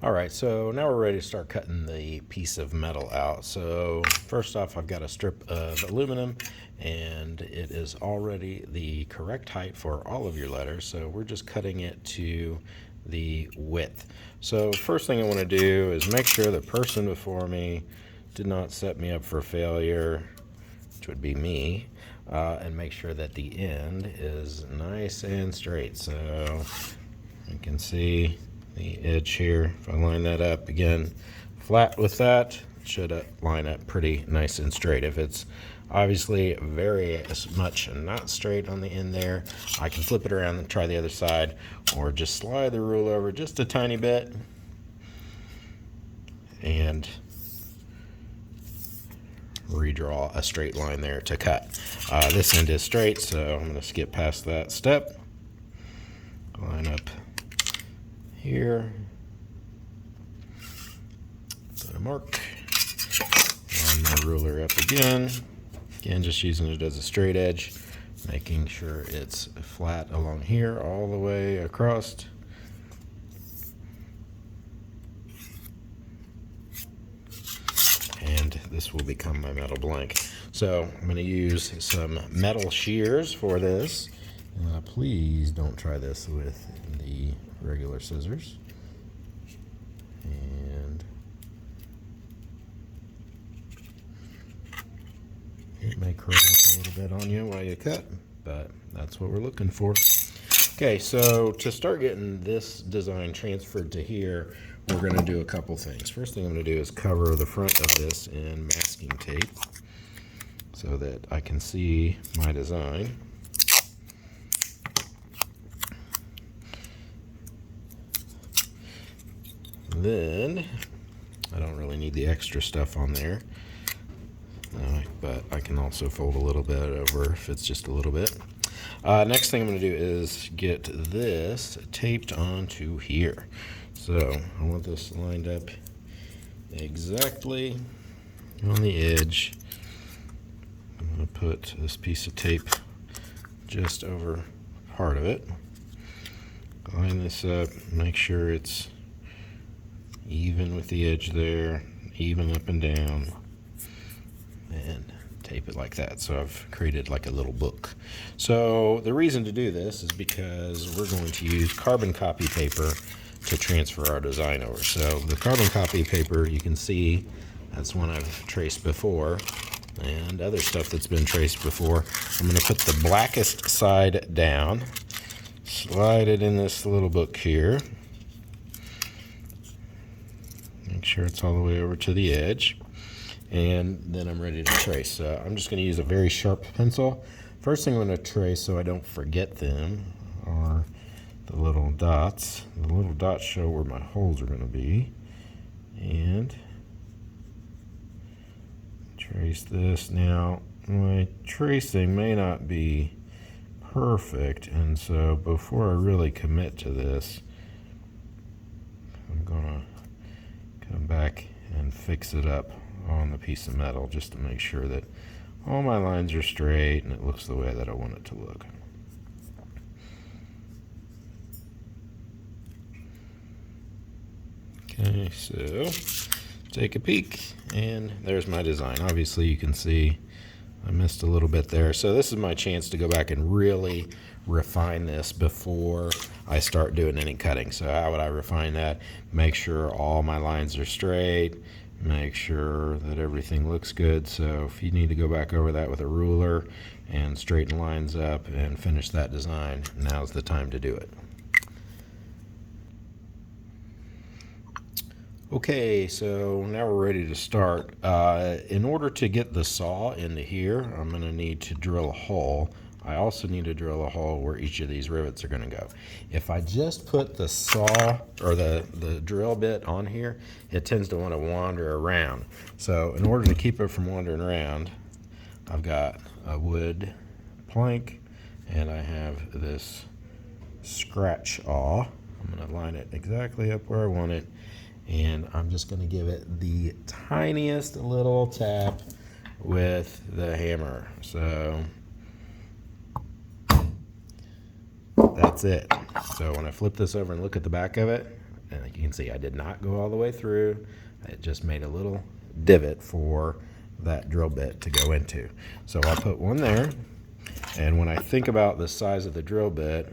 All right, so now we're ready to start cutting the piece of metal out. So first off, I've got a strip of aluminum, and it is already the correct height for all of your letters. So we're just cutting it to the width. So first thing I want to do is make sure the person before me did not set me up for failure, which would be me, and make sure that the end is nice and straight. So you can see the edge here. If I line that up again flat with that, it should line up pretty nice and straight. If it's obviously very much not straight on the end there, I can flip it around and try the other side, or just slide the rule over just a tiny bit and redraw a straight line there to cut. This end is straight, so I'm going to skip past that step. Line up here, put a mark, line my ruler up again, just using it as a straight edge, making sure it's flat along here all the way across. And this will become my metal blank. So I'm going to use some metal shears for this. Please don't try this with the regular scissors. And it may curl up a little bit on you while you cut, but that's what we're looking for. Okay, so to start getting this design transferred to here, we're going to do a couple things. First thing I'm going to do is cover the front of this in masking tape so that I can see my design. Then, I don't really need the extra stuff on there, but I can also fold a little bit over if it's just a little bit. Next thing I'm going to do is get this taped onto here. So I want this lined up exactly on the edge. I'm going to put this piece of tape just over part of it. Line this up, make sure it's even with the edge there, even up and down, and tape it like that. So I've created like a little book. So the reason to do this is because we're going to use carbon copy paper to transfer our design over. So the carbon copy paper, you can see that's one I've traced before, and other stuff that's been traced before. I'm going to put the blackest side down, slide it in this little book here, make sure it's all the way over to the edge, and then I'm ready to trace. So I'm just going to use a very sharp pencil. First thing I'm going to trace so I don't forget them are the little dots. The little dots show where my holes are going to be, and trace this. Now my tracing may not be perfect, and so before I really commit to this, I'm going to come back and fix it up on the piece of metal just to make sure that all my lines are straight and it looks the way that I want it to look. Okay, so take a peek, and there's my design. Obviously you can see I missed a little bit there. So this is my chance to go back and really refine this before I start doing any cutting. So how would I refine that? Make sure all my lines are straight, make sure that everything looks good. So if you need to go back over that with a ruler and straighten lines up and finish that design, now's the time to do it. Okay, so now we're ready to start. In order to get the saw into here, I'm going to need to drill a hole. I also need to drill a hole where each of these rivets are going to go. If I just put the saw or the drill bit on here, it tends to want to wander around. So in order to keep it from wandering around, I've got a wood plank, and I have this scratch awl. I'm going to line it exactly up where I want it, and I'm just going to give it the tiniest little tap with the hammer. So that's it. So when I flip this over and look at the back of it, And you can see I did not go all the way through. It just made a little divot for that drill bit to go into. So I'll put one there. And when I think about the size of the drill bit,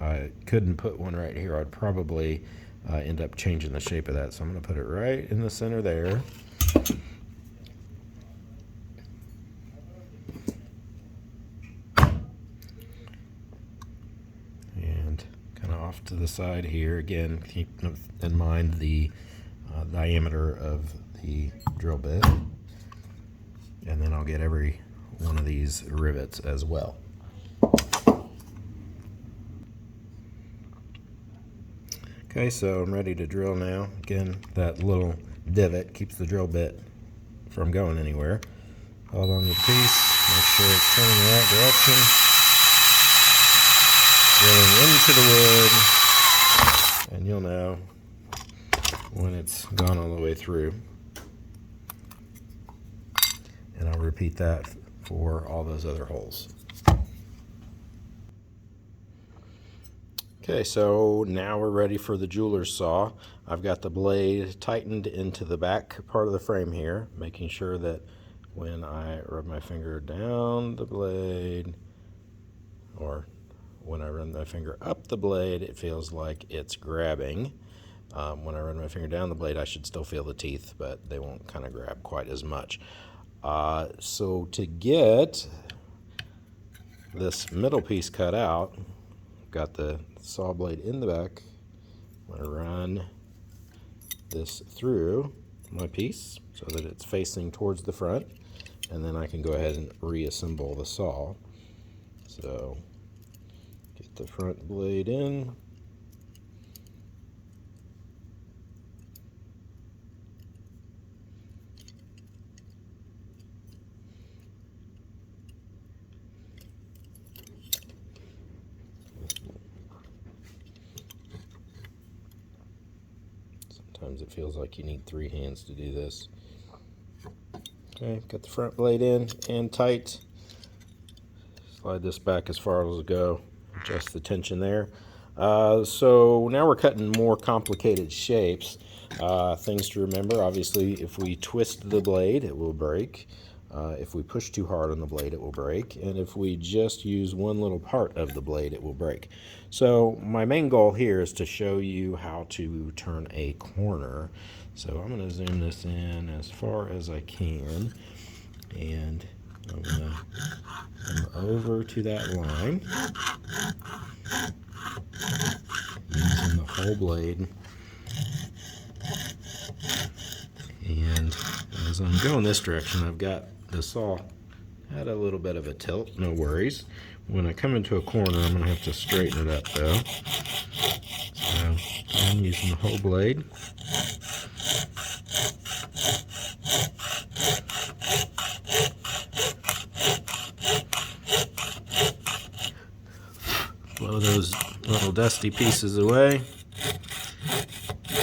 I couldn't put one right here. I'd probably end up changing the shape of that. So I'm going to put it right in the center there. And kind of off to the side here. Again, keep in mind the diameter of the drill bit. And then I'll get every one of these rivets as well. Okay, so I'm ready to drill now. Again, that little divot keeps the drill bit from going anywhere. Hold on the piece, make sure it's turning the right direction. Drilling into the wood, and you'll know when it's gone all the way through. And I'll repeat that for all those other holes. Okay, so now we're ready for the jeweler's saw. I've got the blade tightened into the back part of the frame here, making sure that when I rub my finger down the blade, or when I run my finger up the blade, it feels like it's grabbing. When I run my finger down the blade, I should still feel the teeth, but they won't kind of grab quite as much. So to get this middle piece cut out, got the saw blade in the back. I'm going to run this through my piece so that it's facing towards the front, and then I can go ahead and reassemble the saw. So get the front blade in. Sometimes it feels like you need 3 hands to do this. Okay, got the front blade in and tight. Slide this back as far as it'll go. Adjust the tension there. So now we're cutting more complicated shapes. Things to remember, obviously, if we twist the blade, it will break. If we push too hard on the blade, it will break. And if we just use one little part of the blade, it will break. So my main goal here is to show you how to turn a corner. So I'm going to zoom this in as far as I can. And I'm going to come over to that line, using the whole blade. And as I'm going this direction, I've got the saw had a little bit of a tilt, no worries. When I come into a corner, I'm going to have to straighten it up though. So I'm using the whole blade. Blow those little dusty pieces away.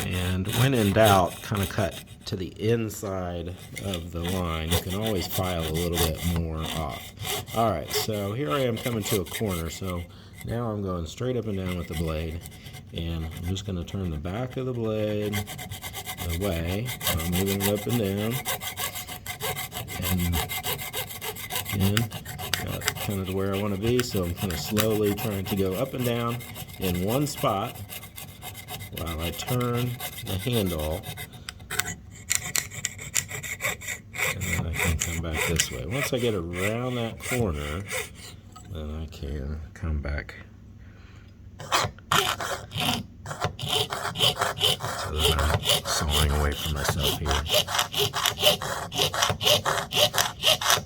And when in doubt, kind of cut to the inside of the line. You can always file a little bit more off. Alright, so here I am coming to a corner. So now I'm going straight up and down with the blade. And I'm just going to turn the back of the blade away. So I'm moving it up and down. And again, got kind of to where I want to be. So I'm kind of slowly trying to go up and down in one spot while I turn the handle, and then I can come back this way. Once I get around that corner, then I can come back so that I'm sawing away from myself here.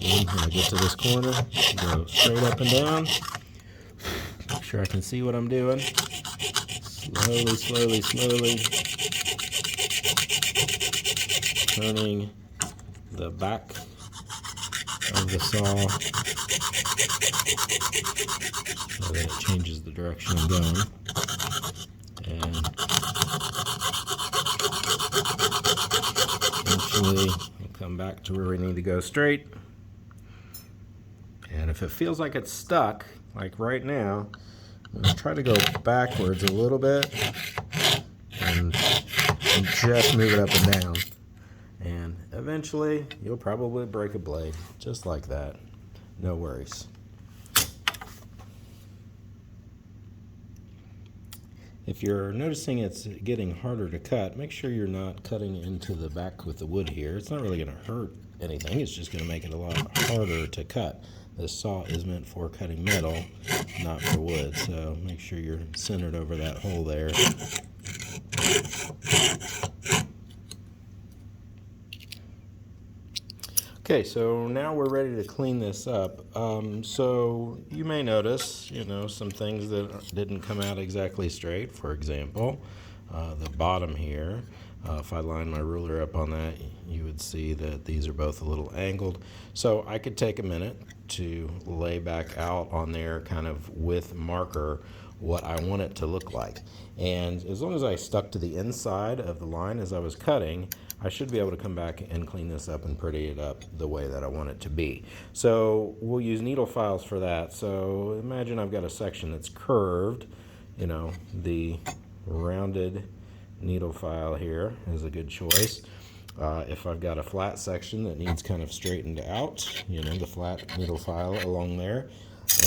And when I get to this corner, go straight up and down. Make sure I can see what I'm doing. Slowly, slowly, slowly turning the back of the saw so that it changes the direction I'm going. And eventually we'll come back to where we need to go straight. And if it feels like it's stuck, like right now, I'm going to try to go backwards a little bit and just move it up and down. And eventually, you'll probably break a blade, just like that. No worries. If you're noticing it's getting harder to cut, make sure you're not cutting into the back with the wood here. It's not really going to hurt anything. It's just going to make it a lot harder to cut. This saw is meant for cutting metal, not for wood. So make sure you're centered over that hole there. Okay, so now we're ready to clean this up. So you may notice, some things that didn't come out exactly straight. For example, the bottom here. If I line my ruler up on that, you would see that these are both a little angled. So I could take a minute to lay back out on there kind of with marker what I want it to look like. And as long as I stuck to the inside of the line as I was cutting, I should be able to come back and clean this up and pretty it up the way that I want it to be. So we'll use needle files for that. So imagine I've got a section that's curved. The rounded needle file here is a good choice. If I've got a flat section that needs kind of straightened out, the flat needle file along there.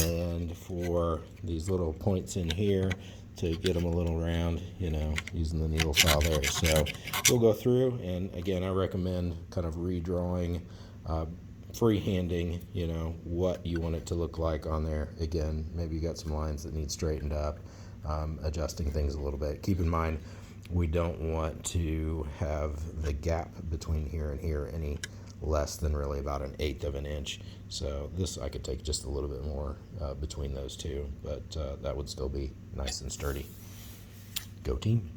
And for these little points in here, to get them a little round, using the needle file there. So we'll go through, and again, I recommend kind of redrawing, freehanding, what you want it to look like on there. Again, maybe you got some lines that need straightened up, adjusting things a little bit. Keep in mind, we don't want to have the gap between here and here any less than really about 1/8 of an inch. So this, I could take just a little bit more between those two, but that would still be nice and sturdy. Go team.